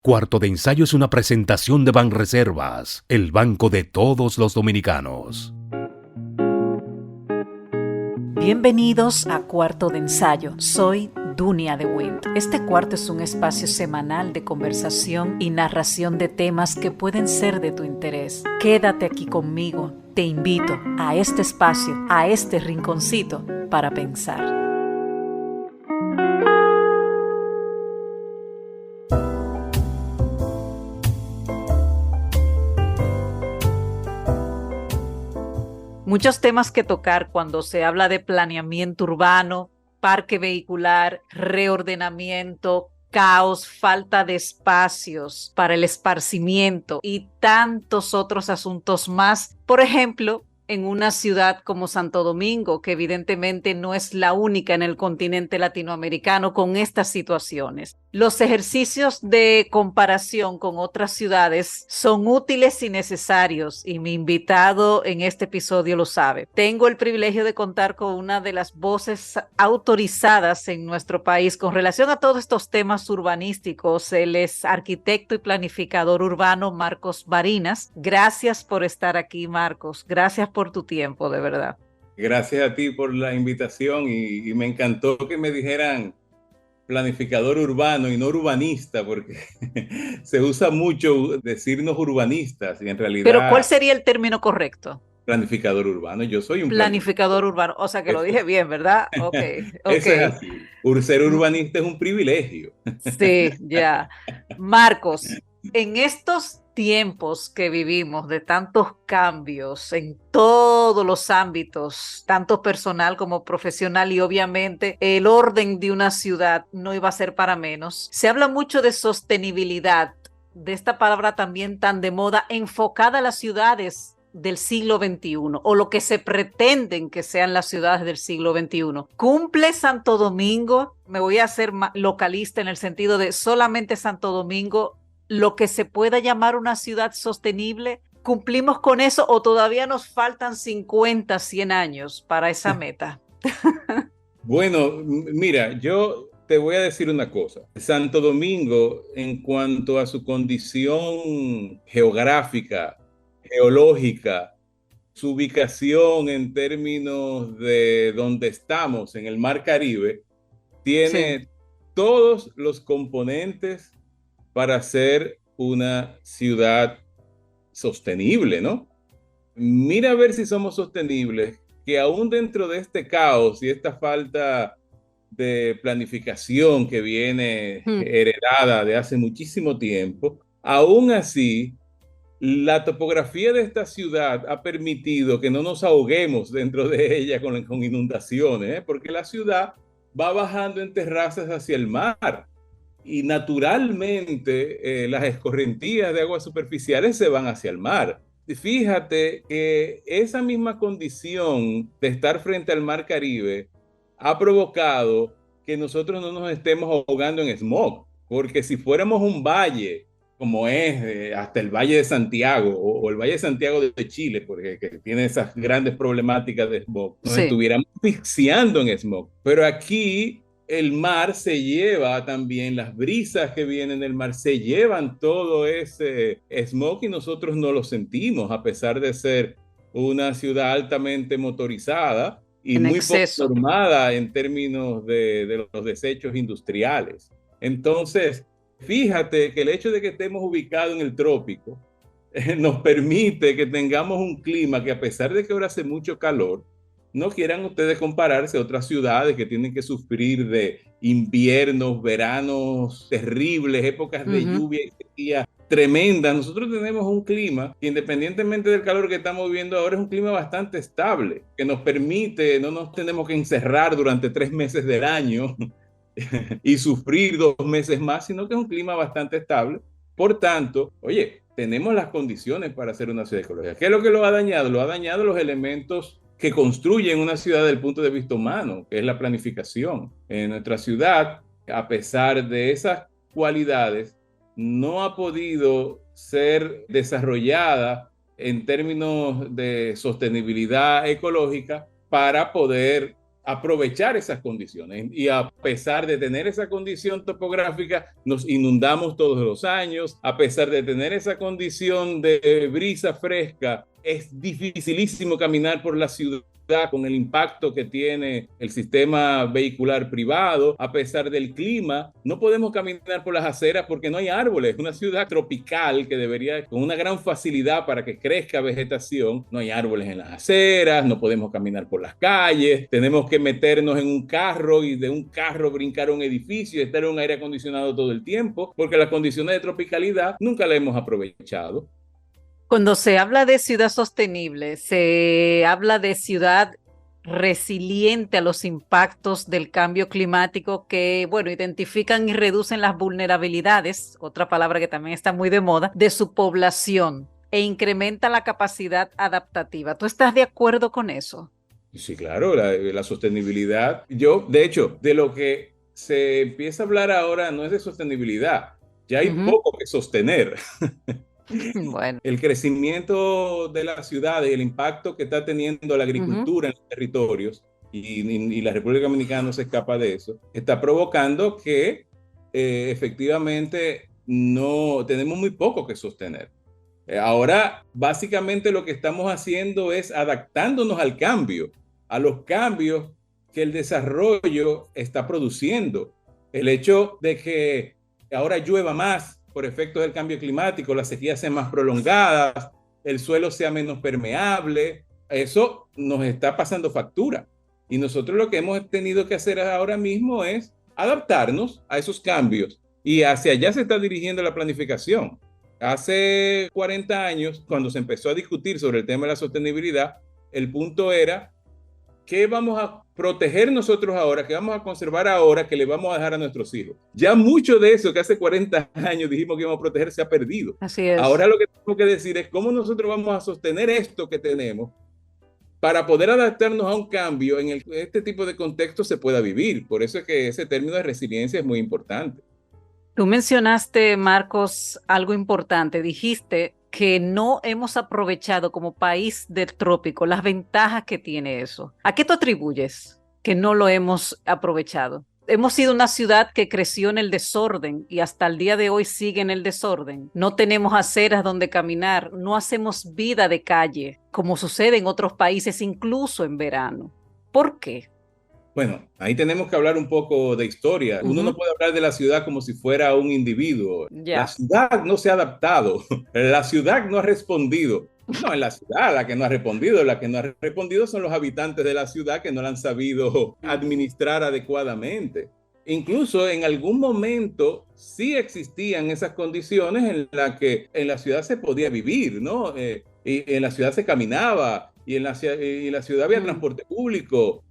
Cuarto de Ensayo es una presentación de Banreservas, el banco de todos los dominicanos. Bienvenidos a Cuarto de Ensayo. Soy Dunia de Wind. Este cuarto es un espacio semanal de conversación y narración de temas que pueden ser de tu interés. Quédate aquí conmigo. Te invito a este espacio, a este rinconcito para pensar. Muchos temas que tocar cuando se habla de planeamiento urbano, parque vehicular, reordenamiento, caos, falta de espacios para el esparcimiento y tantos otros asuntos más. Por ejemplo, en una ciudad como Santo Domingo, que evidentemente no es la única en el continente latinoamericano con estas situaciones. Los ejercicios de comparación con otras ciudades son útiles y necesarios, y mi invitado en este episodio lo sabe. Tengo el privilegio de contar con una de las voces autorizadas en nuestro país con relación a todos estos temas urbanísticos. Él es arquitecto y planificador urbano, Marcos Barinas. Gracias por estar aquí, Marcos. Gracias por tu tiempo, de verdad. Gracias a ti por la invitación y me encantó que me dijeran planificador urbano y no urbanista, porque se usa mucho decirnos urbanistas y en Pero ¿cuál realidad sería el término correcto? planificador urbano. Yo soy un Planificador urbano, o sea que lo dije bien, ¿verdad? Ok, ok. Eso es así. Ser urbanista es un privilegio. Sí, ya. Marcos, en estos tiempos que vivimos de tantos cambios en todos los ámbitos, tanto personal como profesional, y obviamente el orden de una ciudad no iba a ser para menos, se habla mucho de sostenibilidad, de esta palabra también tan de moda, enfocada a las ciudades del siglo XXI, o lo que se pretenden que sean las ciudades del siglo XXI. ¿Cumple Santo Domingo? Me voy a hacer localista en el sentido de solamente Santo Domingo lo que se pueda llamar una ciudad sostenible. ¿Cumplimos con eso o todavía nos faltan 50, 100 años para esa meta? Bueno, mira, yo te voy a decir una cosa. Santo Domingo, en cuanto a su condición geográfica, geológica, su ubicación en términos de donde estamos, en el Mar Caribe, Sí. tiene todos los componentes para ser una ciudad sostenible, ¿no? Mira a ver si somos sostenibles, que aún dentro de este caos y esta falta de planificación que viene heredada de hace muchísimo tiempo, aún así, la topografía de esta ciudad ha permitido que no nos ahoguemos dentro de ella con inundaciones, ¿eh? Porque la ciudad va bajando en terrazas hacia el mar y naturalmente las escorrentías de aguas superficiales se van hacia el mar. Fíjate que esa misma condición de estar frente al mar Caribe ha provocado que nosotros no nos estemos ahogando en smog, porque si fuéramos un valle, como es hasta el Valle de Santiago o el Valle de Santiago de Chile, porque que tiene esas grandes problemáticas de smog, nos Sí. estuviéramos asfixiando en smog. Pero aquí el mar se lleva también, las brisas que vienen del mar se llevan todo ese smog y nosotros no lo sentimos, a pesar de ser una ciudad altamente motorizada y En muy poco exceso. normada en términos de los desechos industriales. Entonces, fíjate que el hecho de que estemos ubicados en el trópico nos permite que tengamos un clima que, a pesar de que ahora hace mucho calor, no quieran ustedes compararse a otras ciudades que tienen que sufrir de inviernos, veranos terribles, épocas de lluvia y sequía tremendas. Nosotros tenemos un clima que, independientemente del calor que estamos viviendo ahora, es un clima bastante estable, que nos permite, no nos tenemos que encerrar durante 3 meses del año y sufrir 2 meses más, sino que es un clima bastante estable. Por tanto, oye, tenemos las condiciones para hacer una ciudad ecológica. ¿Qué es lo que lo ha dañado? Lo ha dañado los elementos que construyen una ciudad desde el punto de vista humano, que es la planificación. En nuestra ciudad, a pesar de esas cualidades, no ha podido ser desarrollada en términos de sostenibilidad ecológica para poder aprovechar esas condiciones. Y a pesar de tener esa condición topográfica, nos inundamos todos los años. A pesar de tener esa condición de brisa fresca, es dificilísimo caminar por la ciudad con el impacto que tiene el sistema vehicular privado. A pesar del clima, no podemos caminar por las aceras porque no hay árboles. Una ciudad tropical que debería, con una gran facilidad para que crezca vegetación, no hay árboles en las aceras, no podemos caminar por las calles, tenemos que meternos en un carro y de un carro brincar a un edificio y estar en un aire acondicionado todo el tiempo, porque las condiciones de tropicalidad nunca las hemos aprovechado. Cuando se habla de ciudad sostenible, se habla de ciudad resiliente a los impactos del cambio climático que, bueno, identifican y reducen las vulnerabilidades, otra palabra que también está muy de moda, de su población e incrementa la capacidad adaptativa. ¿Tú estás de acuerdo con eso? Sí, claro, la sostenibilidad. Yo, de hecho, de lo que se empieza a hablar ahora no es de sostenibilidad, ya hay poco que sostener. Bueno. El crecimiento de las ciudades y el impacto que está teniendo la agricultura en los territorios, y la República Dominicana no se escapa de eso, está provocando que efectivamente no tenemos muy poco que sostener. Ahora, básicamente lo que estamos haciendo es adaptándonos al cambio, a los cambios que el desarrollo está produciendo. El hecho de que ahora llueva más por efectos del cambio climático, las sequías sean más prolongadas, el suelo sea menos permeable, eso nos está pasando factura. Y nosotros lo que hemos tenido que hacer ahora mismo es adaptarnos a esos cambios. Y hacia allá se está dirigiendo la planificación. Hace 40 años, cuando se empezó a discutir sobre el tema de la sostenibilidad, el punto era: ¿qué vamos a proteger nosotros ahora? ¿Qué vamos a conservar ahora que le vamos a dejar a nuestros hijos? Ya mucho de eso que hace 40 años dijimos que íbamos a proteger se ha perdido. Así es. Ahora lo que tenemos que decir es cómo nosotros vamos a sostener esto que tenemos para poder adaptarnos a un cambio en el que este tipo de contexto se pueda vivir. Por eso es que ese término de resiliencia es muy importante. Tú mencionaste, Marcos, algo importante. Dijiste que no hemos aprovechado como país del trópico las ventajas que tiene eso. ¿A qué tú atribuyes que no lo hemos aprovechado? Hemos sido una ciudad que creció en el desorden y hasta el día de hoy sigue en el desorden. No tenemos aceras donde caminar, no hacemos vida de calle, como sucede en otros países, incluso en verano. ¿Por qué? Bueno, ahí tenemos que hablar un poco de historia. Uno no puede hablar de la ciudad como si fuera un individuo. La ciudad no se ha adaptado, la ciudad no ha respondido. No, es la ciudad la que no ha respondido. La que no ha respondido son los habitantes de la ciudad que no la han sabido administrar adecuadamente. Incluso en algún momento sí existían esas condiciones en las que en la ciudad se podía vivir, ¿no? Y en la ciudad se caminaba, y en la ciudad había transporte público.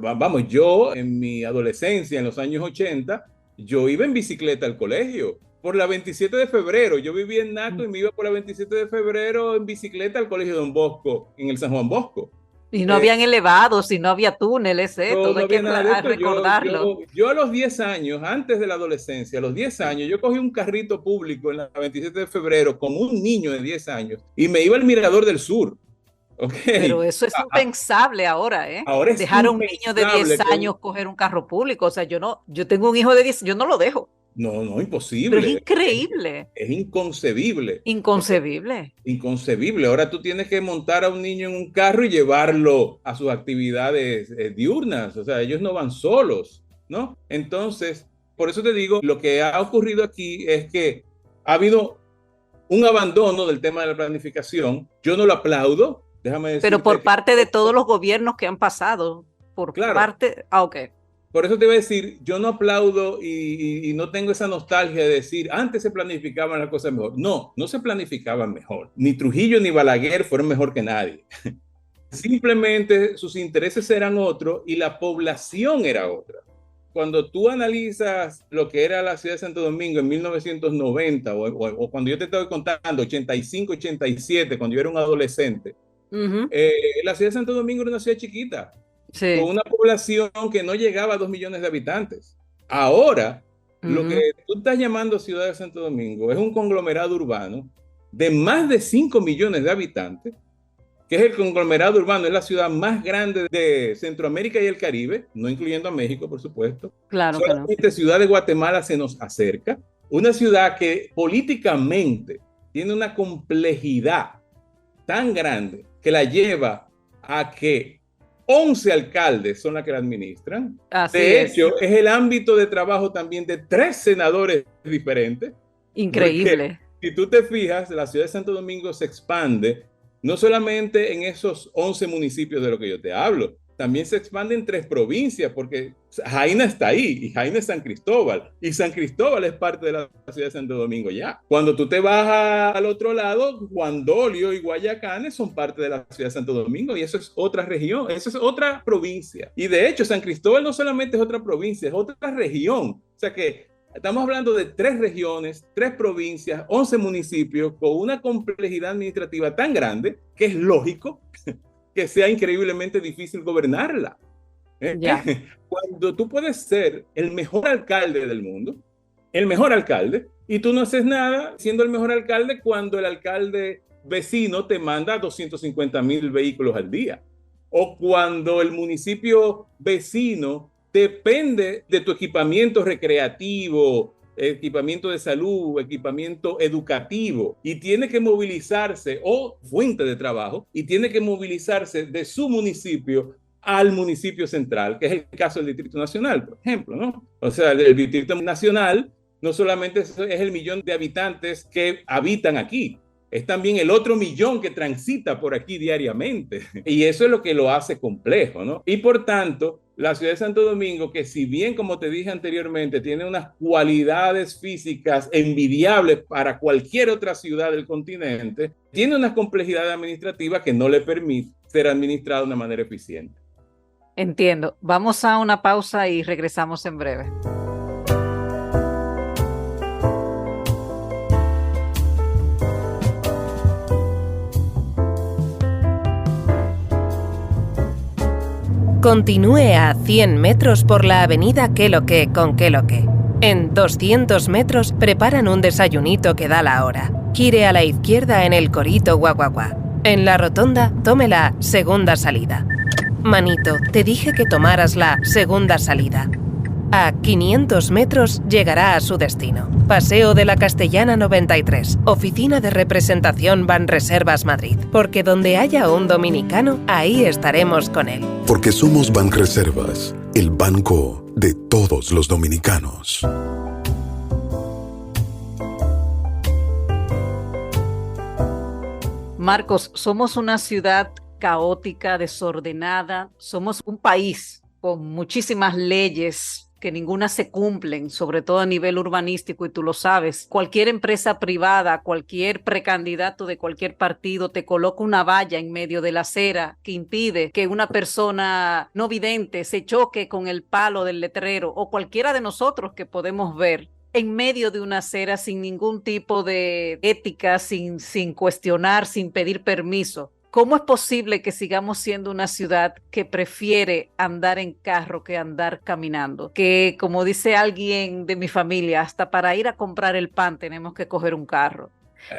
Vamos, yo en mi adolescencia, en los años 80, yo iba en bicicleta al colegio. Por la 27 de febrero, yo vivía en Naco y me iba por la 27 de febrero en bicicleta al colegio Don Bosco, en el San Juan Bosco. Y no habían elevados, y no había túneles, todo no hay que recordarlo. recordarlo. Yo a los 10 años, antes de la adolescencia, a los 10 años, yo cogí un carrito público en la 27 de febrero como un niño de 10 años y me iba al Mirador del Sur. Okay. Pero eso es impensable ahora, ¿eh? Ahora es dejar a un niño de 10 años coger un carro público. O sea, yo tengo un hijo de 10, yo no lo dejo. No, imposible. Pero es increíble. Es inconcebible. Inconcebible. Inconcebible. Ahora tú tienes que montar a un niño en un carro y llevarlo a sus actividades diurnas. O sea, ellos no van solos, ¿no? Entonces, por eso te digo, lo que ha ocurrido aquí es que ha habido un abandono del tema de la planificación. Yo no lo aplaudo. Déjame decirte. Pero por parte de todos los gobiernos que han pasado. Parte. Ok. Por eso te iba a decir, yo no aplaudo y no tengo esa nostalgia de decir, antes se planificaban las cosas mejor. No se planificaban mejor. Ni Trujillo ni Balaguer fueron mejor que nadie. Simplemente sus intereses eran otros y la población era otra. Cuando tú analizas lo que era la ciudad de Santo Domingo en 1990 o cuando yo te estoy contando, 85, 87, cuando yo era un adolescente, la ciudad de Santo Domingo era una ciudad chiquita. Sí. Con una población que no llegaba a 2 millones de habitantes. Ahora, lo que tú estás llamando Ciudad de Santo Domingo es un conglomerado urbano de más de 5 millones de habitantes que es el conglomerado urbano, es la ciudad más grande de Centroamérica y el Caribe, no incluyendo a México, por supuesto. Claro que no. Solamente Ciudad de Guatemala se nos acerca. Una ciudad que políticamente tiene una complejidad tan grande que la lleva a que 11 alcaldes son las que la administran. Así de es. hecho, es el ámbito de trabajo también de 3 senadores diferentes. Increíble. Si tú te fijas, la ciudad de Santo Domingo se expande no solamente en esos 11 municipios de lo que yo te hablo, también se expande en 3 provincias, porque Jaina está ahí, y Jaina es San Cristóbal, y San Cristóbal es parte de la ciudad de Santo Domingo ya. Cuando tú te vas al otro lado, Juan Dolio y Guayacanes son parte de la ciudad de Santo Domingo, y eso es otra región, eso es otra provincia. Y de hecho, San Cristóbal no solamente es otra provincia, es otra región. O sea que estamos hablando de 3 regiones, 3 provincias, 11 municipios, con una complejidad administrativa tan grande que es lógico que sea increíblemente difícil gobernarla. Ya. Cuando tú puedes ser el mejor alcalde del mundo, el mejor alcalde, y tú no haces nada siendo el mejor alcalde cuando el alcalde vecino te manda 250,000 vehículos al día, o cuando el municipio vecino depende de tu equipamiento recreativo, equipamiento de salud, equipamiento educativo, y tiene que movilizarse, o fuente de trabajo, y tiene que movilizarse de su municipio al municipio central, que es el caso del Distrito Nacional, por ejemplo, ¿no? O sea, el Distrito Nacional no solamente es el millón de habitantes que habitan aquí, es también el otro millón que transita por aquí diariamente. Y eso es lo que lo hace complejo, ¿no? Y por tanto, la ciudad de Santo Domingo, que si bien, como te dije anteriormente, tiene unas cualidades físicas envidiables para cualquier otra ciudad del continente, tiene una complejidad administrativa que no le permite ser administrada de una manera eficiente. Entiendo. Vamos a una pausa y regresamos en breve. Continúe a 100 metros por la avenida Qué lo que con Qué lo que. En 200 metros preparan un desayunito que da la hora. Gire a la izquierda en el Corito Guaguaguá. En la rotonda, tome la segunda salida. Manito, te dije que tomaras la segunda salida. A 500 metros llegará a su destino. Paseo de la Castellana 93, Oficina de Representación Banreservas Madrid. Porque donde haya un dominicano, ahí estaremos con él. Porque somos Banreservas, el banco de todos los dominicanos. Marcos, somos una ciudad caótica, desordenada, somos un país con muchísimas leyes que ninguna se cumplen, sobre todo a nivel urbanístico, y tú lo sabes. Cualquier empresa privada, cualquier precandidato de cualquier partido te coloca una valla en medio de la acera que impide que una persona no vidente se choque con el palo del letrero, o cualquiera de nosotros que podemos ver en medio de una acera sin ningún tipo de ética, sin cuestionar, sin pedir permiso. ¿Cómo es posible que sigamos siendo una ciudad que prefiere andar en carro que andar caminando? Que, como dice alguien de mi familia, hasta para ir a comprar el pan tenemos que coger un carro.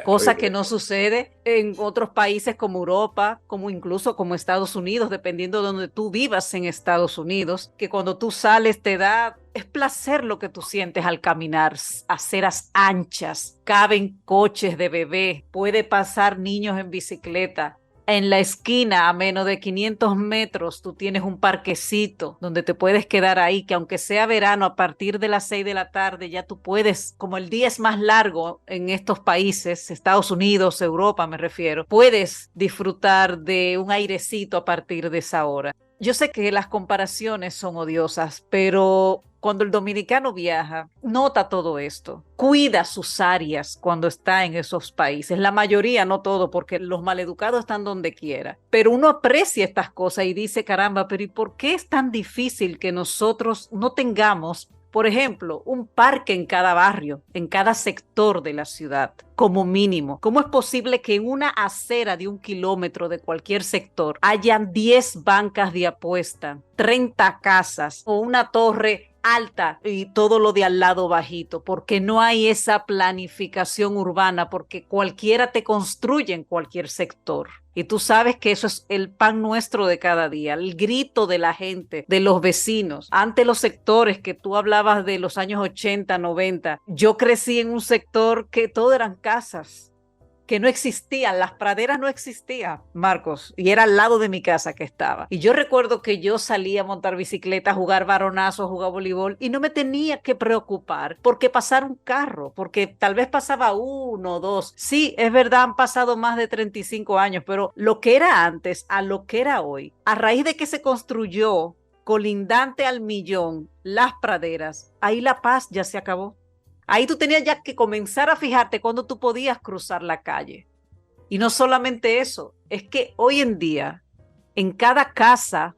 Cosa que no sucede en otros países como Europa, como incluso como Estados Unidos, dependiendo de donde tú vivas en Estados Unidos, que cuando tú sales te da, es placer lo que tú sientes al caminar, aceras anchas, caben coches de bebé, puede pasar niños en bicicleta. En la esquina, a menos de 500 metros, tú tienes un parquecito donde te puedes quedar ahí, que aunque sea verano, a partir de las 6 de la tarde, ya tú puedes, como el día es más largo en estos países, Estados Unidos, Europa me refiero, puedes disfrutar de un airecito a partir de esa hora. Yo sé que las comparaciones son odiosas, pero cuando el dominicano viaja, nota todo esto. Cuida sus áreas cuando está en esos países. La mayoría, no todo, porque los maleducados están donde quiera. Pero uno aprecia estas cosas y dice, caramba, pero ¿y por qué es tan difícil que nosotros no tengamos, por ejemplo, un parque en cada barrio, en cada sector de la ciudad, como mínimo? ¿Cómo es posible que en una acera de 1 kilómetro de cualquier sector hayan 10 bancas de apuesta, 30 casas o una torre alta y todo lo de al lado bajito, porque no hay esa planificación urbana, porque cualquiera te construye en cualquier sector. Y tú sabes que eso es el pan nuestro de cada día, el grito de la gente, de los vecinos. Ante los sectores que tú hablabas de los años 80, 90, yo crecí en un sector que todo eran casas, que no existían, las praderas no existían, Marcos, y era al lado de mi casa que estaba. Y yo recuerdo que yo salía a montar bicicleta, a jugar varonazo, a jugar voleibol, y no me tenía que preocupar porque pasara un carro, porque tal vez pasaba uno o dos. Sí, es verdad, han pasado más de 35 años, pero lo que era antes a lo que era hoy, a raíz de que se construyó colindante al millón las praderas, ahí la paz ya se acabó. Ahí tú tenías ya que comenzar a fijarte cuando tú podías cruzar la calle. Y no solamente eso, es que hoy en día, en cada casa,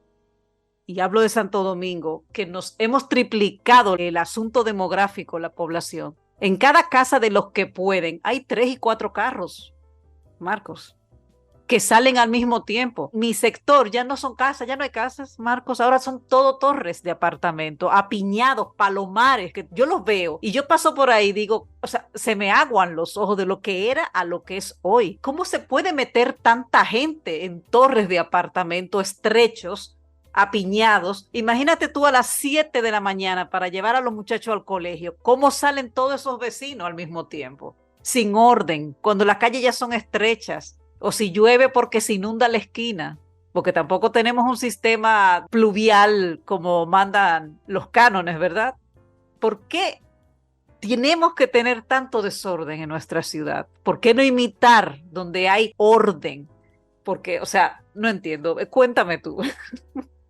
y hablo de Santo Domingo, que nos hemos triplicado el asunto demográfico, la población, en cada casa de los que pueden, hay 3 y 4 carros, Marcos, que salen al mismo tiempo. Mi sector ya no son casas, ya no hay casas, Marcos, ahora son todo torres de apartamento, apiñados, palomares, que yo los veo y yo paso por ahí y digo, o sea, se me aguan los ojos de lo que era a lo que es hoy. ¿Cómo se puede meter tanta gente en torres de apartamento estrechos, apiñados? Imagínate tú a las 7 de la mañana para llevar a los muchachos al colegio, ¿cómo salen todos esos vecinos al mismo tiempo? Sin orden, cuando las calles ya son estrechas. O si llueve porque se inunda la esquina, porque tampoco tenemos un sistema pluvial como mandan los cánones, ¿verdad? ¿Por qué tenemos que tener tanto desorden en nuestra ciudad? ¿Por qué no imitar donde hay orden? Porque, o sea, no entiendo. Cuéntame tú.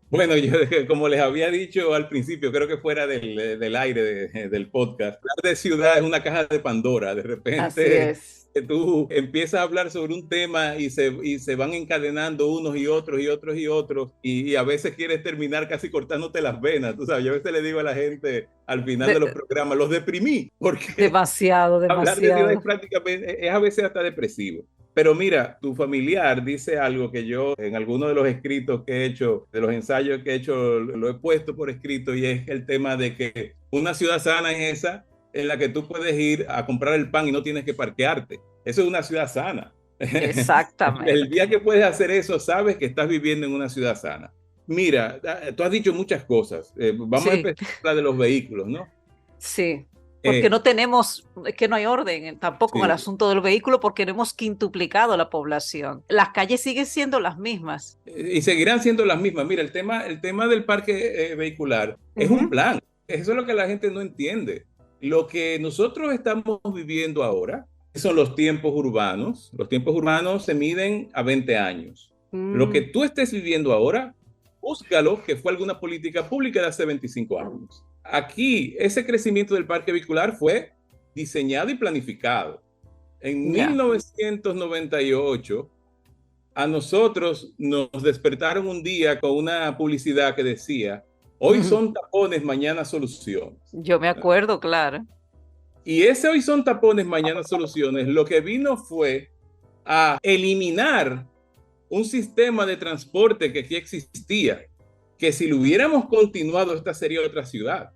Bueno, yo como les había dicho al principio, creo que fuera del aire del podcast, hablar de ciudad es una caja de Pandora. De Así repente es. tú empiezas a hablar sobre un tema y se van encadenando unos y otros y otros y otros, y a veces quieres terminar casi cortándote las venas. Tú sabes, yo a veces le digo a la gente al final de los programas, los deprimí, porque Demasiado, hablar de ciudad demasiado. es prácticamente, es a veces hasta depresivo. Pero mira, tu familiar dice algo que yo en algunos de los escritos que he hecho, de los ensayos que he hecho, lo he puesto por escrito, y es el tema de que una ciudad sana es esa en la que tú puedes ir a comprar el pan y no tienes que parquearte. Eso es una ciudad sana. Exactamente. El día que puedes hacer eso, sabes que estás viviendo en una ciudad sana. Mira, tú has dicho muchas cosas. Vamos a Sí. empezar a hablar de los vehículos, ¿no? Sí, porque no tenemos, es que no hay orden tampoco en el Sí. asunto del vehículo porque no hemos quintuplicado la población. Las calles siguen siendo las mismas. Y seguirán siendo las mismas. Mira, el tema del parque vehicular es un plan. Eso es lo que la gente no entiende. Lo que nosotros estamos viviendo ahora son los tiempos urbanos. Los tiempos urbanos se miden a 20 años. Lo que tú estés viviendo ahora, búscalo que fue alguna política pública de hace 25 años. Aquí, ese crecimiento del parque vehicular fue diseñado y planificado. En 1998, a nosotros nos despertaron un día con una publicidad que decía, hoy son tapones, mañana soluciones. Yo me acuerdo, claro. Y ese hoy son tapones, mañana soluciones, lo que vino fue a eliminar un sistema de transporte que aquí existía, que si lo hubiéramos continuado, esta sería otra ciudad,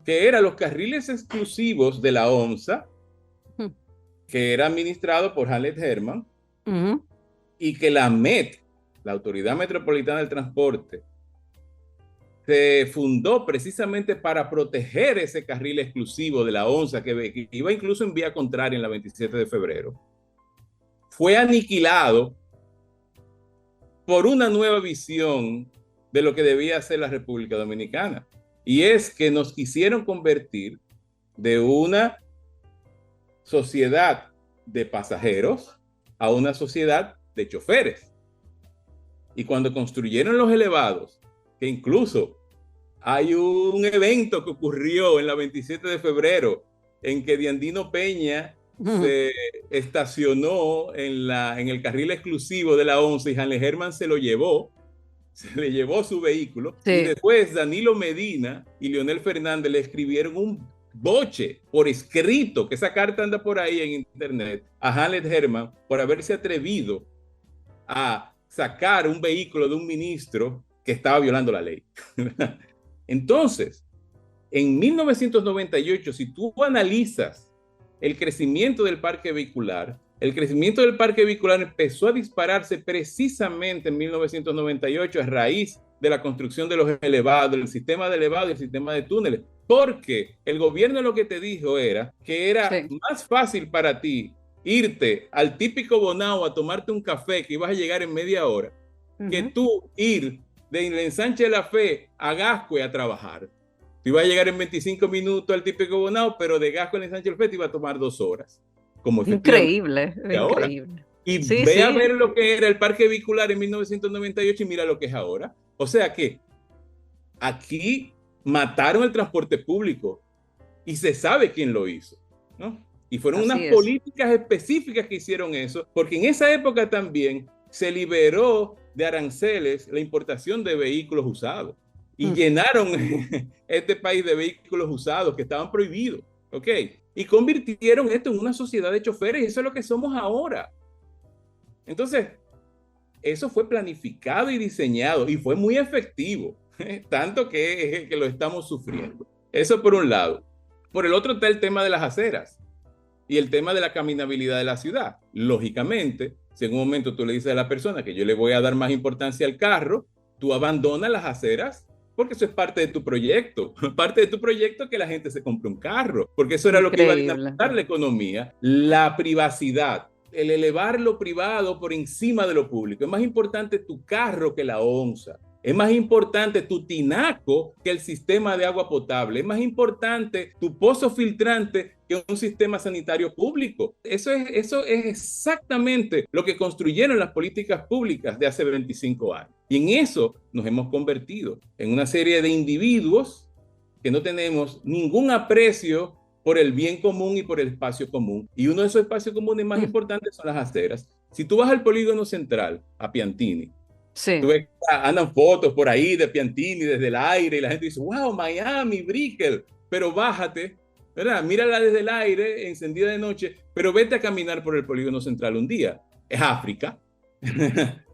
que eran los carriles exclusivos de la OMSA, que era administrado por Halet Herman, y que la MET, la Autoridad Metropolitana del Transporte, se fundó precisamente para proteger ese carril exclusivo de la OMSA, que iba incluso en vía contraria en la 27 de febrero. Fue aniquilado por una nueva visión de lo que debía ser la República Dominicana. Y es que nos quisieron convertir de una sociedad de pasajeros a una sociedad de choferes. Y cuando construyeron los elevados, que incluso hay un evento que ocurrió en la 27 de febrero en que Diandino Peña se estacionó en el carril exclusivo de la OMSA y Hanle Herman se le llevó su vehículo, sí. Y después Danilo Medina y Leonel Fernández le escribieron un boche por escrito, que esa carta anda por ahí en internet, a Hanle Herman por haberse atrevido a sacar un vehículo de un ministro que estaba violando la ley. Entonces, en 1998, si tú analizas el crecimiento del parque vehicular, el crecimiento del parque vehicular empezó a dispararse precisamente en 1998 a raíz de la construcción de los elevados, del sistema de elevados y el sistema de túneles, porque el gobierno lo que te dijo era que era más fácil para ti irte al típico Bonao a tomarte un café que ibas a llegar en media hora, que tú ir de Ensanche de la Fe a Gascue a trabajar. Tú ibas a llegar en 25 minutos al típico Bonao, pero de Gascue a Ensanche de la Fe te iba a tomar 2 horas. Como increíble, increíble. Y ve a ver lo que era el parque vehicular en 1998 y mira lo que es ahora. O sea que aquí mataron el transporte público y se sabe quién lo hizo, ¿no? Y fueron unas políticas específicas que hicieron eso, porque en esa época también se liberó de aranceles la importación de vehículos usados y llenaron este país de vehículos usados que estaban prohibidos, ¿ok? Y convirtieron esto en una sociedad de choferes y eso es lo que somos ahora. Entonces, eso fue planificado y diseñado y fue muy efectivo, tanto que lo estamos sufriendo. Eso por un lado. Por el otro está el tema de las aceras y el tema de la caminabilidad de la ciudad. Lógicamente, si en un momento tú le dices a la persona que yo le voy a dar más importancia al carro, tú abandonas las aceras porque eso es parte de tu proyecto. Parte de tu proyecto que la gente se compre un carro, porque eso era lo que iba a dinamizar la economía. La privacidad, el elevar lo privado por encima de lo público. Es más importante tu carro que la onza. Es más importante tu tinaco que el sistema de agua potable. Es más importante tu pozo filtrante que un sistema sanitario público. Eso es exactamente lo que construyeron las políticas públicas de hace 25 años. Y en eso nos hemos convertido en una serie de individuos que no tenemos ningún aprecio por el bien común y por el espacio común. Y uno de esos espacios comunes más importantes son las aceras. Si tú vas al polígono central, a Piantini, tú ves que andan fotos por ahí de Piantini desde el aire y la gente dice, wow, Miami, Brickell, pero bájate, ¿verdad? Mírala desde el aire, encendida de noche, pero vete a caminar por el polígono central un día. Es África.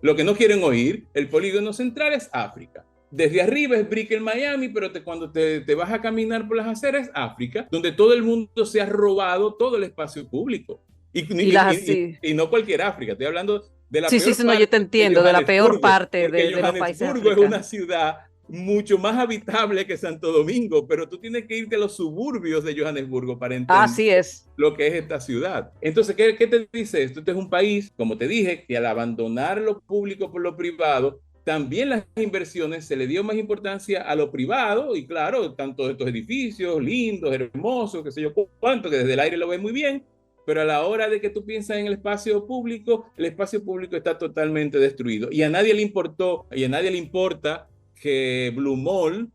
Lo que no quieren oír, el polígono central es África. Desde arriba es Brickell, Miami, pero cuando te vas a caminar por las aceras es África, donde todo el mundo se ha robado todo el espacio público. Y no cualquier África, estoy hablando de la peor parte. No, yo te entiendo, de la peor parte de los países africanos. Johannesburgo es una ciudad mucho más habitable que Santo Domingo, pero tú tienes que irte a los suburbios de Johannesburgo para entender lo que es esta ciudad. Entonces, ¿qué te dice esto? Este es un país, como te dije, que al abandonar lo público por lo privado, también las inversiones se le dio más importancia a lo privado y claro, están todos estos edificios lindos, hermosos, qué sé yo cuánto, que desde el aire lo ves muy bien, pero a la hora de que tú piensas en el espacio público está totalmente destruido. Y a nadie le importó, y a nadie le importa que Blue Mall,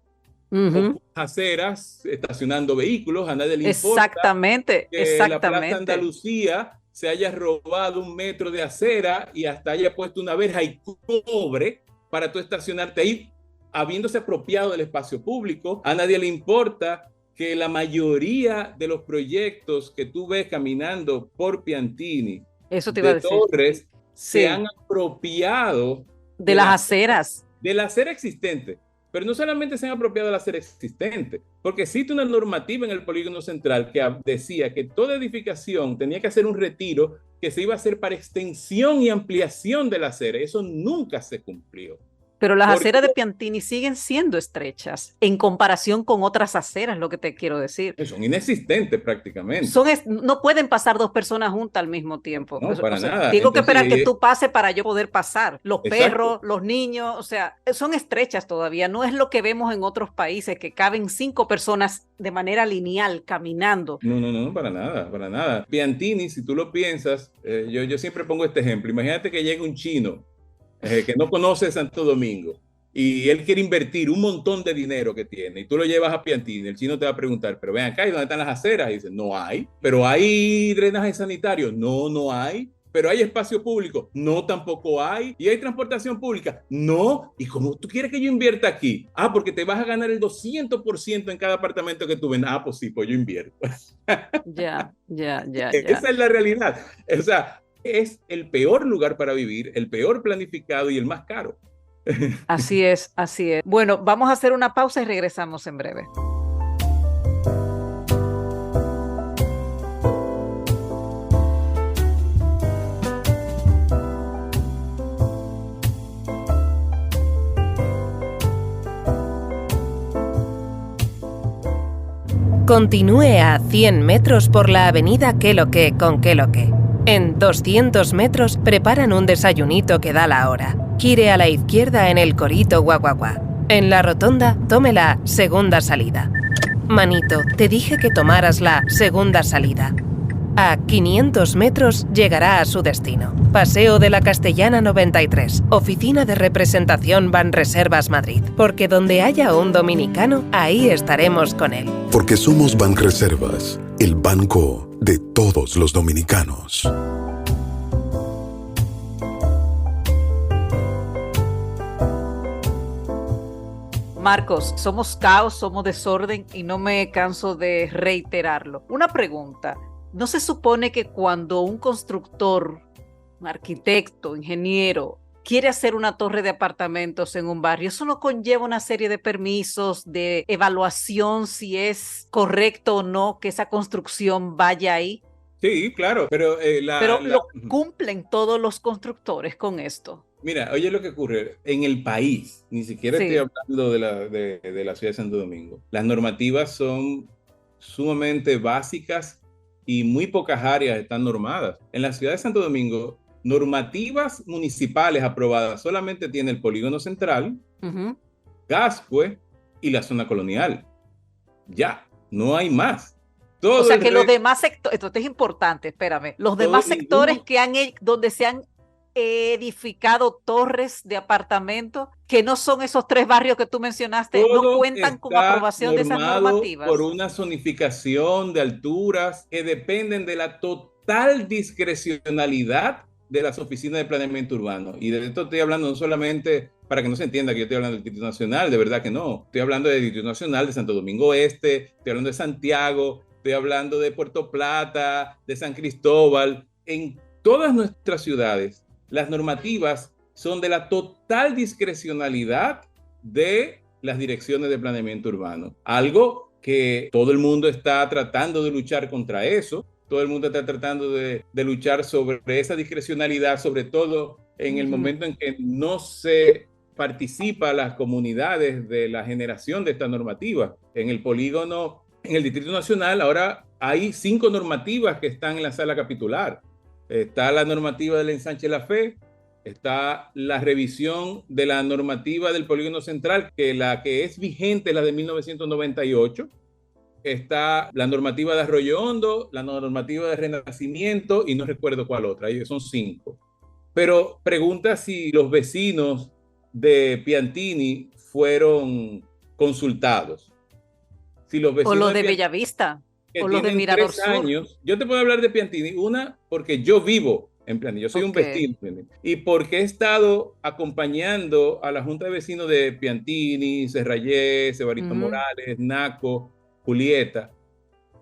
aceras, estacionando vehículos, a nadie le importa que la Plaza Andalucía se haya robado 1 metro de acera y hasta haya puesto una verja y cobre para tú estacionarte ahí, habiéndose apropiado del espacio público. A nadie le importa que la mayoría de los proyectos que tú ves caminando por Piantini, eso te iba a decir, Torres, se han apropiado de las aceras. De la acera existente. Pero no solamente se han apropiado de la acera existente, porque existe una normativa en el polígono central que decía que toda edificación tenía que hacer un retiro que se iba a hacer para extensión y ampliación de la acera. Eso nunca se cumplió. Pero las aceras de Piantini siguen siendo estrechas en comparación con otras aceras, lo que te quiero decir. Son inexistentes prácticamente. No pueden pasar 2 personas juntas al mismo tiempo. No, para nada. Tengo que esperar que tú pases para yo poder pasar. Los perros, los niños, o sea, son estrechas todavía. No es lo que vemos en otros países, que caben 5 personas de manera lineal caminando. No, para nada. Piantini, si tú lo piensas, yo siempre pongo este ejemplo. Imagínate que llega un chino que no conoce Santo Domingo y él quiere invertir un montón de dinero que tiene y tú lo llevas a Piantini, el chino te va a preguntar, pero ven acá, ¿y dónde están las aceras? Y dice, no hay. ¿Pero hay drenaje sanitario? No hay. ¿Pero hay espacio público? No, tampoco hay. ¿Y hay transportación pública? No. ¿Y cómo tú quieres que yo invierta aquí? Porque te vas a ganar el 200% en cada apartamento que tú ven. Pues sí, pues yo invierto. Ya. Esa es la realidad. O sea, es el peor lugar para vivir, el peor planificado y el más caro. Así es. Bueno, vamos a hacer una pausa y regresamos en breve. Continúe a 100 metros por la avenida Qué lo que con Qué lo que. En 200 metros preparan un desayunito que da la hora. Gire a la izquierda en el Corito Guaguaguá. En la rotonda, tome la segunda salida. Manito, te dije que tomaras la segunda salida. A 500 metros llegará a su destino. Paseo de la Castellana 93, Oficina de Representación Banreservas Madrid. Porque donde haya un dominicano, ahí estaremos con él. Porque somos Banreservas, el banco de todos los dominicanos. Marcos, somos caos, somos desorden y no me canso de reiterarlo. Una pregunta, ¿no se supone que cuando un constructor, un arquitecto, ingeniero, quiere hacer una torre de apartamentos en un barrio, eso no conlleva una serie de permisos, de evaluación si es correcto o no que esa construcción vaya ahí? Sí, claro, pero Lo cumplen todos los constructores con esto. Mira, oye lo que ocurre en el país, ni siquiera Sí. estoy hablando de la ciudad de Santo Domingo. Las normativas son sumamente básicas y muy pocas áreas están normadas. En la ciudad de Santo Domingo, normativas municipales aprobadas solamente tiene el Polígono Central, Ujú. Gascue y la zona colonial. Ya, no hay más. O Todo sea el que los resto- demás sectores, esto es importante, espérame, los Todo- demás sectores ninguno- donde se han edificado torres de apartamentos, que no son esos 3 barrios que tú mencionaste, no Todo cuentan con está aprobación de esas normado normativas. por una zonificación de alturas que dependen de la total discrecionalidad de las oficinas de planeamiento urbano. Y de esto estoy hablando no solamente para que no se entienda que yo estoy hablando del Distrito Nacional, de verdad que no. Estoy hablando del Distrito Nacional de Santo Domingo Este, estoy hablando de Santiago, estoy hablando de Puerto Plata, de San Cristóbal. En todas nuestras ciudades, las normativas son de la total discrecionalidad de las direcciones de planeamiento urbano. Algo que todo el mundo está tratando de luchar contra eso. Todo el mundo está tratando de luchar sobre esa discrecionalidad, sobre todo en el momento en que no se participa a las comunidades de la generación de esta normativa. En el polígono, en el Distrito Nacional, ahora hay 5 normativas que están en la sala capitular. Está la normativa del ensanche La Fe, está la revisión de la normativa del polígono central, que la que es vigente es la de 1998. Está la normativa de Arroyo Hondo, la normativa de Renacimiento y no recuerdo cuál otra, son 5. Pero pregunta si los vecinos de Piantini fueron consultados. Si los O vecinos los de Piantini, Bellavista, que o los de tienen Mirador 3 Sur. años, yo te puedo hablar de Piantini, una, porque yo vivo en Piantini, yo soy un Ok. vecino, y porque he estado acompañando a la Junta de Vecinos de Piantini, Serrayé, Cebarito Morales, Naco, Julieta,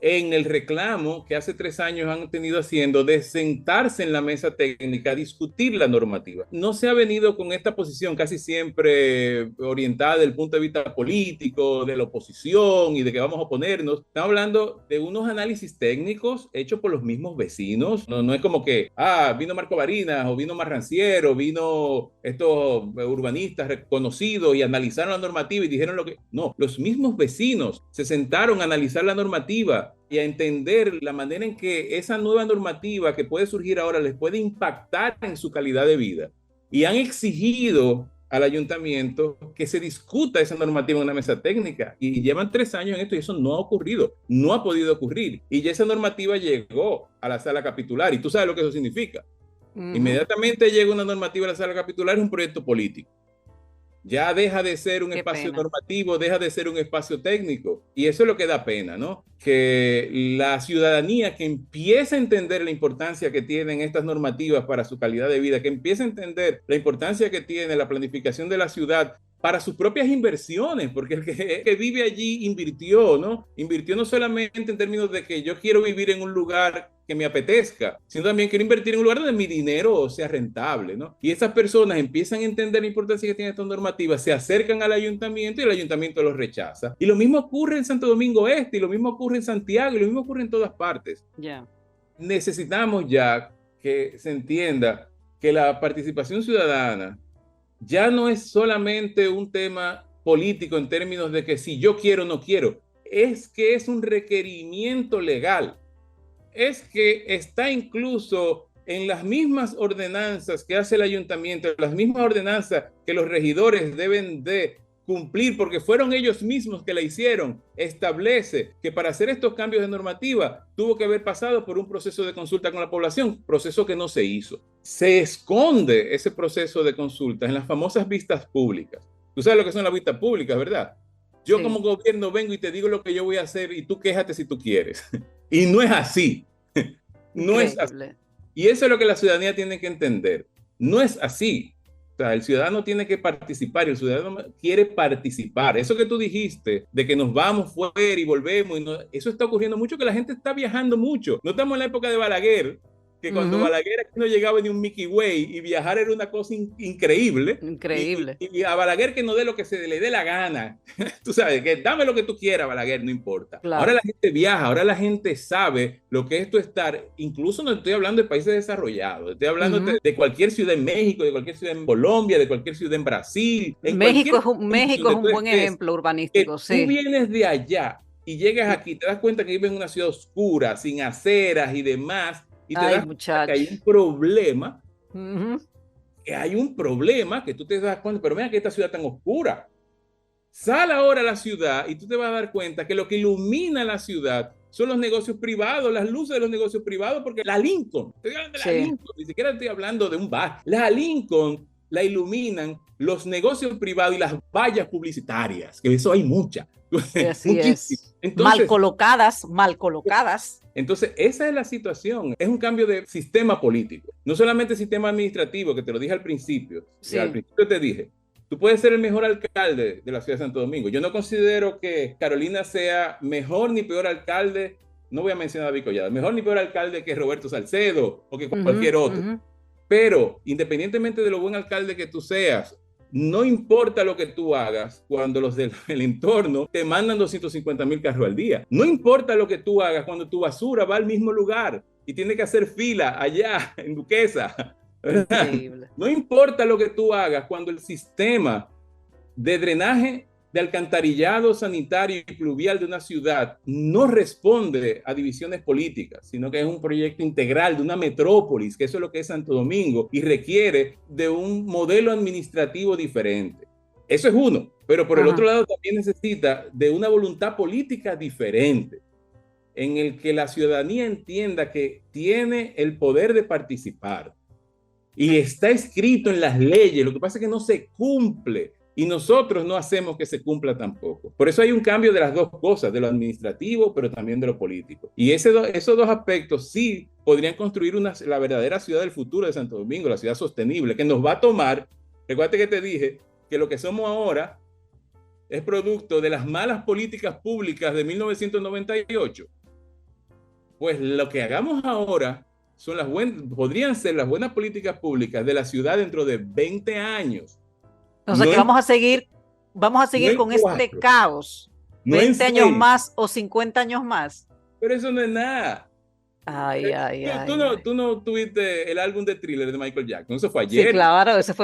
en el reclamo que hace 3 años han tenido haciendo de sentarse en la mesa técnica a discutir la normativa. No se ha venido con esta posición casi siempre orientada desde el punto de vista político, de la oposición y de que vamos a oponernos. Estamos hablando de unos análisis técnicos hechos por los mismos vecinos. No es como que, vino Marco Barinas o vino Marranciero, vino estos urbanistas reconocidos y analizaron la normativa y dijeron lo que... No, los mismos vecinos se sentaron a analizar la normativa y a entender la manera en que esa nueva normativa que puede surgir ahora les puede impactar en su calidad de vida. Y han exigido al ayuntamiento que se discuta esa normativa en una mesa técnica. Y llevan 3 años en esto y eso no ha ocurrido, no ha podido ocurrir. Y ya esa normativa llegó a la sala capitular y tú sabes lo que eso significa. Inmediatamente llega una normativa a la sala capitular, es un proyecto político. Ya deja de ser un espacio normativo, deja de ser un espacio técnico. Y eso es lo que da pena, ¿no? Que la ciudadanía que empieza a entender la importancia que tienen estas normativas para su calidad de vida, que empieza a entender la importancia que tiene la planificación de la ciudad para sus propias inversiones, porque el que vive allí invirtió, ¿no? Invirtió no solamente en términos de que yo quiero vivir en un lugar que me apetezca, sino también quiero invertir en un lugar donde mi dinero sea rentable, ¿no? Y esas personas empiezan a entender la importancia que tiene esta normativa, se acercan al ayuntamiento y el ayuntamiento los rechaza. Y lo mismo ocurre en Santo Domingo Este, y lo mismo ocurre en Santiago, y lo mismo ocurre en todas partes. Necesitamos ya que se entienda que la participación ciudadana ya no es solamente un tema político en términos de que si yo quiero o no quiero. es que es un requerimiento legal. Es que está incluso en las mismas ordenanzas que hace el ayuntamiento, las mismas ordenanzas que los regidores deben de cumplir, porque fueron ellos mismos que la hicieron, establece que para hacer estos cambios de normativa tuvo que haber pasado por un proceso de consulta con la población, proceso que no se hizo. Se esconde ese proceso de consulta en las famosas vistas públicas. Tú sabes lo que son las vistas públicas, ¿verdad? Yo Sí. como gobierno vengo y te digo lo que yo voy a hacer y tú quéjate si tú quieres. Y no es así. No es así. Increíble. Y eso es lo que la ciudadanía tiene que entender. No es así. O sea, el ciudadano tiene que participar y el ciudadano quiere participar. Eso que tú dijiste, de que nos vamos fuera y volvemos, eso está ocurriendo mucho, que la gente está viajando mucho. No estamos en la época de Balaguer, que cuando Balaguer aquí no llegaba ni un Mickey Way y viajar era una cosa increíble. Increíble. Y a Balaguer que no dé lo que se le dé la gana. Tú sabes, que dame lo que tú quieras, Balaguer, no importa. Claro. Ahora la gente viaja, ahora la gente sabe lo que es esto estar, incluso no estoy hablando de países desarrollados, estoy hablando de cualquier ciudad en México, de cualquier ciudad en Colombia, de cualquier ciudad en Brasil. México es un buen ejemplo urbanístico, sí. Tú vienes de allá y llegas aquí, te das cuenta que vives en una ciudad oscura, sin aceras y demás, y te das cuenta que hay un problema, que tú te das cuenta, pero mira que esta ciudad tan oscura. Sal ahora a la ciudad y tú te vas a dar cuenta que lo que ilumina la ciudad son los negocios privados, las luces de los negocios privados, porque la Lincoln, estoy hablando de la Lincoln, ni siquiera estoy hablando de un bar, la Lincoln la iluminan los negocios privados y las vallas publicitarias, que eso hay muchas. Sí, así es. Entonces, mal colocadas. Entonces, esa es la situación. Es un cambio de sistema político. No solamente sistema administrativo, que te lo dije al principio. Sí. Al principio te dije, tú puedes ser el mejor alcalde de la ciudad de Santo Domingo. Yo no considero que Carolina sea mejor ni peor alcalde, no voy a mencionar a David Collado, mejor ni peor alcalde que Roberto Salcedo o que cualquier otro. Pero, independientemente de lo buen alcalde que tú seas, no importa lo que tú hagas cuando los del entorno te mandan 250,000 carros al día. No importa lo que tú hagas cuando tu basura va al mismo lugar y tiene que hacer fila allá en Duquesa. Increíble. No importa lo que tú hagas cuando el sistema de drenaje, de alcantarillado sanitario y pluvial de una ciudad no responde a divisiones políticas, sino que es un proyecto integral de una metrópolis, que eso es lo que es Santo Domingo, y requiere de un modelo administrativo diferente. Eso es uno, pero por el otro lado también necesita de una voluntad política diferente, en el que la ciudadanía entienda que tiene el poder de participar. Y está escrito en las leyes, lo que pasa es que no se cumple. Y nosotros no hacemos que se cumpla tampoco. Por eso hay un cambio de las dos cosas, de lo administrativo, pero también de lo político. Y esos dos aspectos sí podrían construir la verdadera ciudad del futuro de Santo Domingo, la ciudad sostenible, que nos va a tomar, recuerda que te dije, que lo que somos ahora es producto de las malas políticas públicas de 1998. Pues lo que hagamos ahora podrían ser las buenas políticas públicas de la ciudad dentro de 20 años. O sea que vamos a seguir con este caos. 20 años más o 50 años más. Pero eso no es nada. Tú no tuviste el álbum de Thriller de Michael Jackson. Eso fue ayer. Sí, claro, ese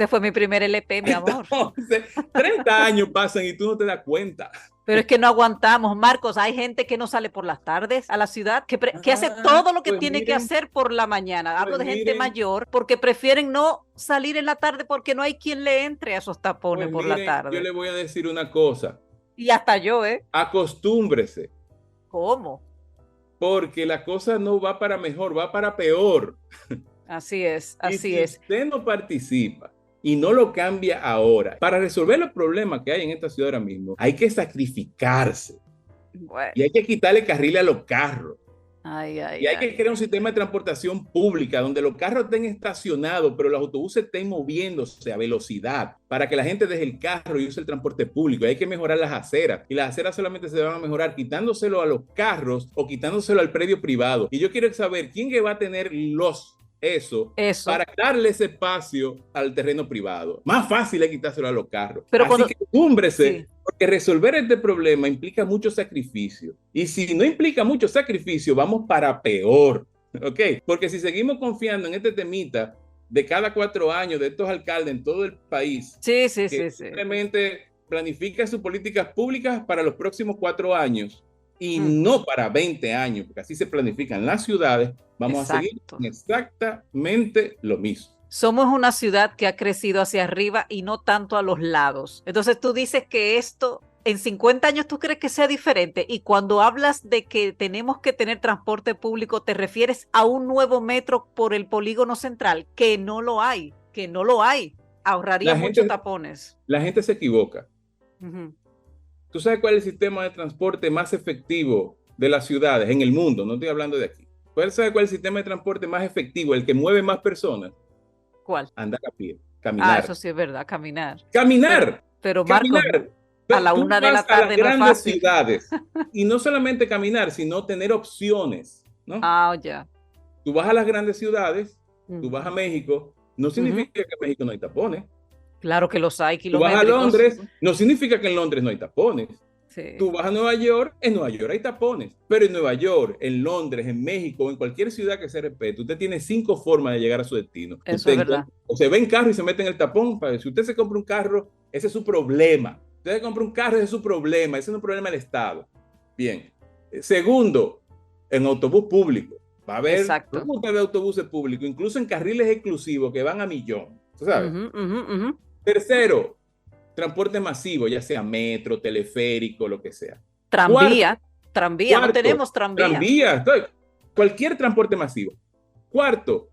fue mi primer LP, mi amor. Entonces, 30 años pasan y tú no te das cuenta. Pero es que no aguantamos, Marcos. Hay gente que no sale por las tardes a la ciudad, que hace todo lo que tiene que hacer por la mañana. Hablo de gente mayor porque prefieren no salir en la tarde porque no hay quien le entre a esos tapones por la tarde. Yo le voy a decir una cosa. Y hasta yo, Acostúmbrese. ¿Cómo? Porque la cosa no va para mejor, va para peor. Así es, así es. Si usted no participa y no lo cambia ahora, para resolver los problemas que hay en esta ciudad ahora mismo, hay que sacrificarse. Bueno. Y hay que quitarle carril a los carros. Y hay que crear un sistema de transportación pública donde los carros estén estacionados, pero los autobuses estén moviéndose a velocidad para que la gente deje el carro y use el transporte público. Y hay que mejorar las aceras. Y las aceras solamente se van a mejorar quitándoselo a los carros o quitándoselo al predio privado. Y yo quiero saber quién que va a tener eso para darle ese espacio al terreno privado. Más fácil es quitárselo a los carros. Pero así que acostúmbrese, porque resolver este problema implica mucho sacrificio. Y si no implica mucho sacrificio, vamos para peor. ¿Ok? Porque si seguimos confiando en este temita de cada 4 años de estos alcaldes en todo el país, simplemente planifica sus políticas públicas para los próximos 4 años y no para 20 años, porque así se planifican las ciudades, vamos a seguir con exactamente lo mismo. Somos una ciudad que ha crecido hacia arriba y no tanto a los lados. Entonces tú dices que esto en 50 años tú crees que sea diferente, y cuando hablas de que tenemos que tener transporte público, ¿te refieres a un nuevo metro por el polígono central? Que no lo hay. Ahorraría muchos tapones. La gente se equivoca. ¿Tú sabes cuál es el sistema de transporte más efectivo de las ciudades en el mundo? No estoy hablando de aquí. ¿Sabes cuál es el sistema de transporte más efectivo, el que mueve más personas? ¿Cuál? Andar a pie, caminar. Eso sí es verdad, caminar. ¡Caminar! Pero Marcos, caminar. A la 1 de la tarde no es fácil. Ciudades, y no solamente caminar, sino tener opciones, ¿no? Ya. Tú vas a las grandes ciudades, tú vas a México, no significa que en México no hay tapones. Claro que los hay, Tú vas a Londres, no significa que en Londres no hay tapones. Sí. Tú vas a Nueva York, en Nueva York hay tapones, pero en Nueva York, en Londres, en México, en cualquier ciudad que se respete, usted tiene 5 formas de llegar a su destino. Eso es verdad. O se ve en carro y se mete en el tapón. Si usted se compra un carro, ese es su problema. Usted se compra un carro, ese es su problema. Ese no es un problema del Estado. Bien. Segundo, en autobús público. Va a haber rutas de autobuses públicos, incluso en carriles exclusivos que van a millón. ¿Tú sabes? Tercero, transporte masivo, ya sea metro, teleférico, lo que sea. Tranvía, Cuarto, no tenemos tranvía. Cualquier transporte masivo. Cuarto,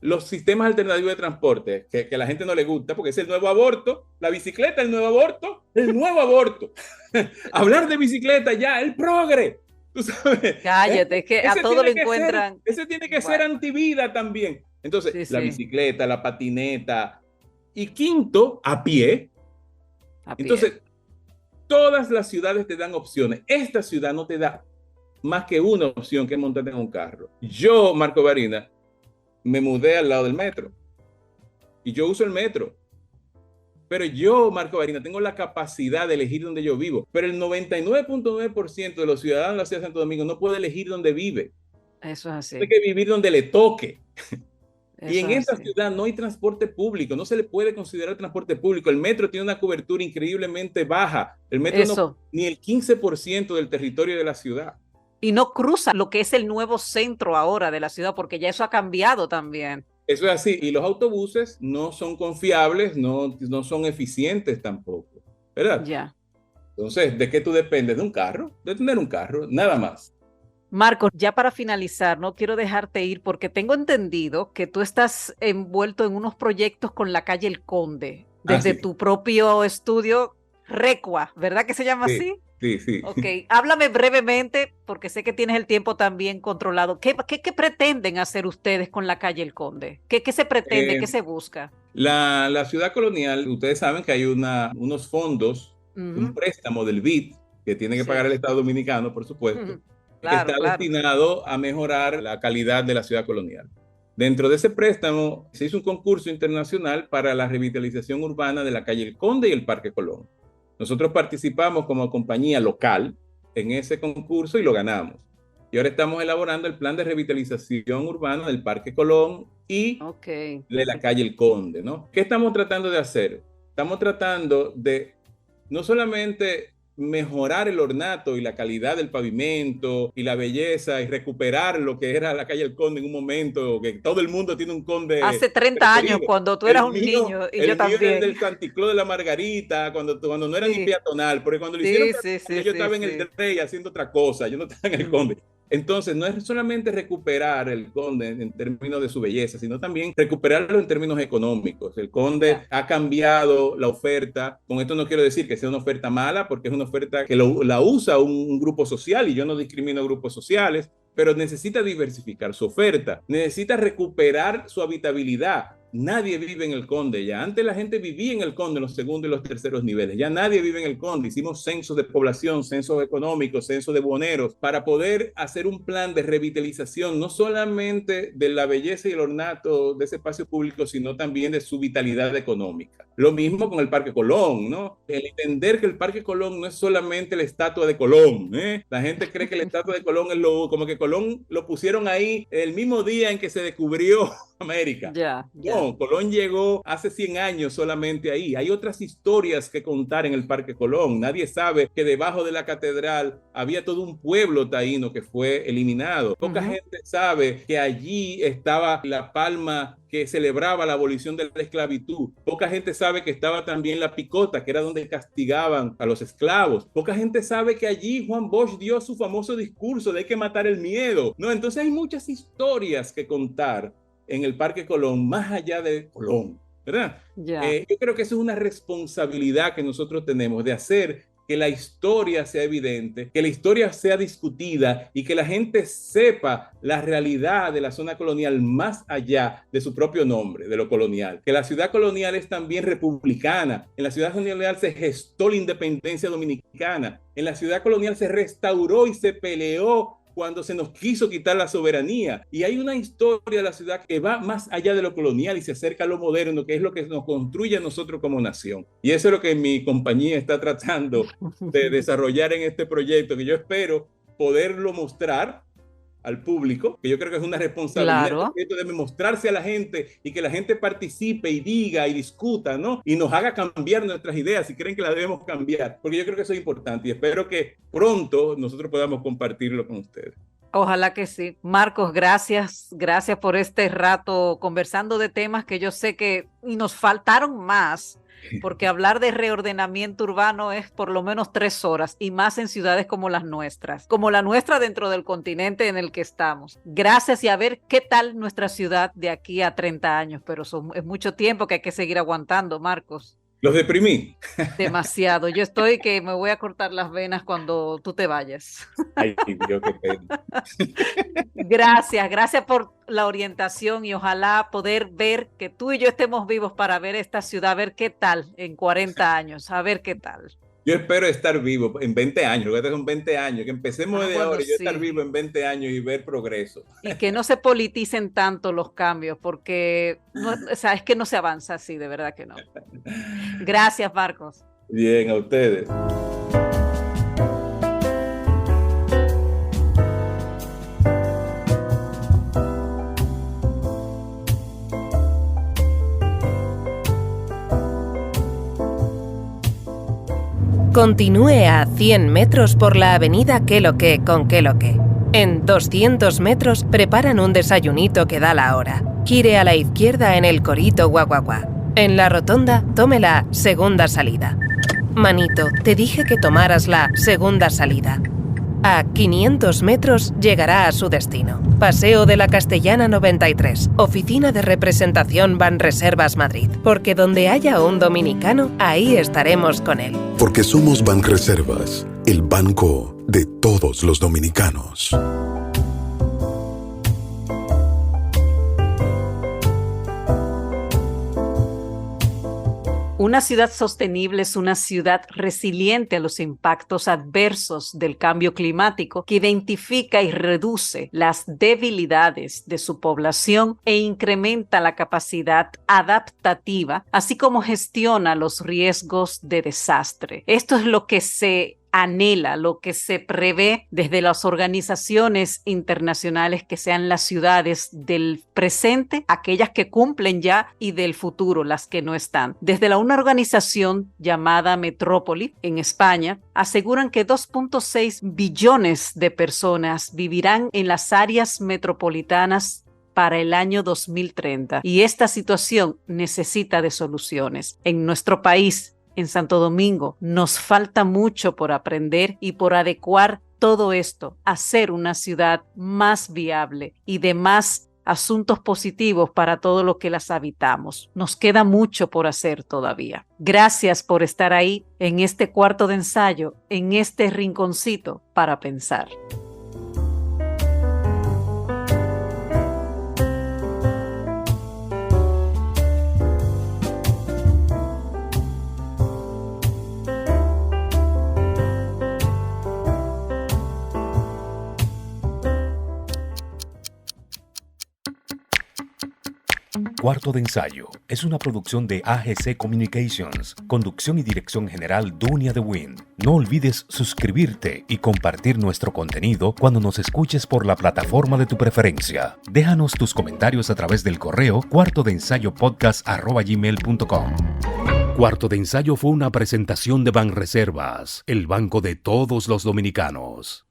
los sistemas alternativos de transporte, que a la gente no le gusta, porque es el nuevo aborto, la bicicleta, el nuevo aborto. Hablar de bicicleta ya, el progre. ¿Tú sabes? Cállate, es que a todo lo encuentran. Ese tiene que ser antivida también. Entonces, la bicicleta, la patineta. Y quinto, a pie. Entonces, todas las ciudades te dan opciones. Esta ciudad no te da más que una opción, que montarte en un carro. Yo, Marco Barina, me mudé al lado del metro y yo uso el metro. Pero yo, Marco Barina, tengo la capacidad de elegir dónde yo vivo. Pero el 99.9% de los ciudadanos de la ciudad de Santo Domingo no puede elegir dónde vive. Eso es así. Tiene que vivir donde le toque. Y en esta ciudad no hay transporte público, no se le puede considerar transporte público. El metro tiene una cobertura increíblemente baja. El metro no, ni el 15% del territorio de la ciudad. Y no cruza lo que es el nuevo centro ahora de la ciudad, porque ya eso ha cambiado también. Eso es así. Y los autobuses no son confiables, no son eficientes tampoco, ¿verdad? Ya. Entonces, ¿de qué tú dependes? ¿De un carro? De tener un carro, nada más. Marcos, ya para finalizar, no quiero dejarte ir porque tengo entendido que tú estás envuelto en unos proyectos con la calle El Conde, desde tu propio estudio Recua, ¿verdad que se llama así? Sí. Ok, háblame brevemente, porque sé que tienes el tiempo también controlado. ¿Qué pretenden hacer ustedes con la calle El Conde? ¿Qué se pretende? ¿Qué se busca? La ciudad colonial, ustedes saben que hay unos fondos, un préstamo del BID, que tiene que pagar el Estado Dominicano, por supuesto, que está destinado a mejorar la calidad de la ciudad colonial. Dentro de ese préstamo se hizo un concurso internacional para la revitalización urbana de la calle El Conde y el Parque Colón. Nosotros participamos como compañía local en ese concurso y lo ganamos. Y ahora estamos elaborando el plan de revitalización urbana del Parque Colón y de la calle El Conde, ¿no? ¿Qué estamos tratando de hacer? Estamos tratando de no solamente mejorar el ornato y la calidad del pavimento y la belleza y recuperar lo que era la calle El Conde en un momento, que todo el mundo tiene un conde. Hace 30 años, cuando tú eras un niño, y yo también. El del Santicló de la Margarita, cuando no era ni peatonal, porque cuando lo hicieron, yo estaba en el Rey haciendo otra cosa, yo no estaba en el Conde. Entonces, no es solamente recuperar el Conde en términos de su belleza, sino también recuperarlo en términos económicos. El Conde ha cambiado la oferta. Con esto no quiero decir que sea una oferta mala, porque es una oferta que la usa un grupo social, y yo no discrimino grupos sociales, pero necesita diversificar su oferta, necesita recuperar su habitabilidad. Nadie vive en el Conde ya. Antes la gente vivía en el Conde en los segundos y los terceros niveles. Ya nadie vive en el Conde. Hicimos censos de población, censos económicos, censos de buhoneros, para poder hacer un plan de revitalización, no solamente de la belleza y el ornato de ese espacio público, sino también de su vitalidad económica. Lo mismo con el Parque Colón, ¿no? El entender que el Parque Colón no es solamente la estatua de Colón, ¿eh? La gente cree que la estatua de Colón es como que Colón lo pusieron ahí el mismo día en que se descubrió América. Ya. No, Colón llegó hace 100 años solamente ahí. Hay otras historias que contar en el Parque Colón. Nadie sabe que debajo de la catedral había todo un pueblo taíno que fue eliminado. Poca gente sabe que allí estaba la palma que celebraba la abolición de la esclavitud. Poca gente sabe que estaba también la picota, que era donde castigaban a los esclavos. Poca gente sabe que allí Juan Bosch dio su famoso discurso de hay que matar el miedo. No, entonces hay muchas historias que contar en el Parque Colón, más allá de Colón, ¿verdad? Yo creo que eso es una responsabilidad que nosotros tenemos de hacer que la historia sea evidente, que la historia sea discutida y que la gente sepa la realidad de la zona colonial más allá de su propio nombre, de lo colonial. Que la ciudad colonial es también republicana. En la ciudad colonial se gestó la independencia dominicana. En la ciudad colonial se restauró y se peleó cuando se nos quiso quitar la soberanía. Y hay una historia de la ciudad que va más allá de lo colonial y se acerca a lo moderno, que es lo que nos construye a nosotros como nación. Y eso es lo que mi compañía está tratando de desarrollar en este proyecto, que yo espero poderlo mostrar al público, que yo creo que es una responsabilidad. Claro. De mostrarse a la gente y que la gente participe y diga y discuta, ¿no? Y nos haga cambiar nuestras ideas si creen que las debemos cambiar, porque yo creo que eso es importante y espero que pronto nosotros podamos compartirlo con ustedes. Ojalá que sí. Marcos, gracias por este rato conversando de temas que yo sé que nos faltaron más, porque hablar de reordenamiento urbano es por lo menos 3 horas y más en ciudades como las nuestras, como la nuestra dentro del continente en el que estamos. Gracias y a ver qué tal nuestra ciudad de aquí a 30 años, pero es mucho tiempo que hay que seguir aguantando, Marcos. Los deprimí. Demasiado. Yo estoy que me voy a cortar las venas cuando tú te vayas. Ay, Dios, qué pena. Gracias por la orientación y ojalá poder ver que tú y yo estemos vivos para ver esta ciudad, a ver qué tal en 40 años, a ver qué tal. Yo espero estar vivo en 20 años, que son 20 años, que empecemos desde ahora y yo estar vivo en 20 años y ver progreso. Y que no se politicen tanto los cambios, porque es que no se avanza así, de verdad que no. Gracias, Marcos. Bien, a ustedes. Continúe a 100 metros por la avenida Qué lo que con Qué lo que. En 200 metros preparan un desayunito que da la hora. Gire a la izquierda en el Corito Guaguaguá. En la rotonda, tome la segunda salida. Manito, te dije que tomaras la segunda salida. A 500 metros llegará a su destino. Paseo de la Castellana 93, Oficina de Representación Banreservas Madrid. Porque donde haya un dominicano, ahí estaremos con él. Porque somos Banreservas, el banco de todos los dominicanos. Una ciudad sostenible es una ciudad resiliente a los impactos adversos del cambio climático, que identifica y reduce las debilidades de su población e incrementa la capacidad adaptativa, así como gestiona los riesgos de desastre. Esto es lo que se anhela, lo que se prevé desde las organizaciones internacionales, que sean las ciudades del presente, aquellas que cumplen ya, y del futuro, las que no están. Desde una organización llamada Metrópoli en España, aseguran que 2.6 billones de personas vivirán en las áreas metropolitanas para el año 2030, y esta situación necesita de soluciones. En nuestro país, en Santo Domingo, nos falta mucho por aprender y por adecuar todo esto a ser una ciudad más viable y de más asuntos positivos para todo lo que las habitamos. Nos queda mucho por hacer todavía. Gracias por estar ahí en este cuarto de ensayo, en este rinconcito para pensar. Cuarto de Ensayo es una producción de AGC Communications, conducción y dirección general Dunia de Wind. No olvides suscribirte y compartir nuestro contenido cuando nos escuches por la plataforma de tu preferencia. Déjanos tus comentarios a través del correo cuartodeensayopodcast@gmail.com. Cuarto de Ensayo fue una presentación de Banreservas, el banco de todos los dominicanos.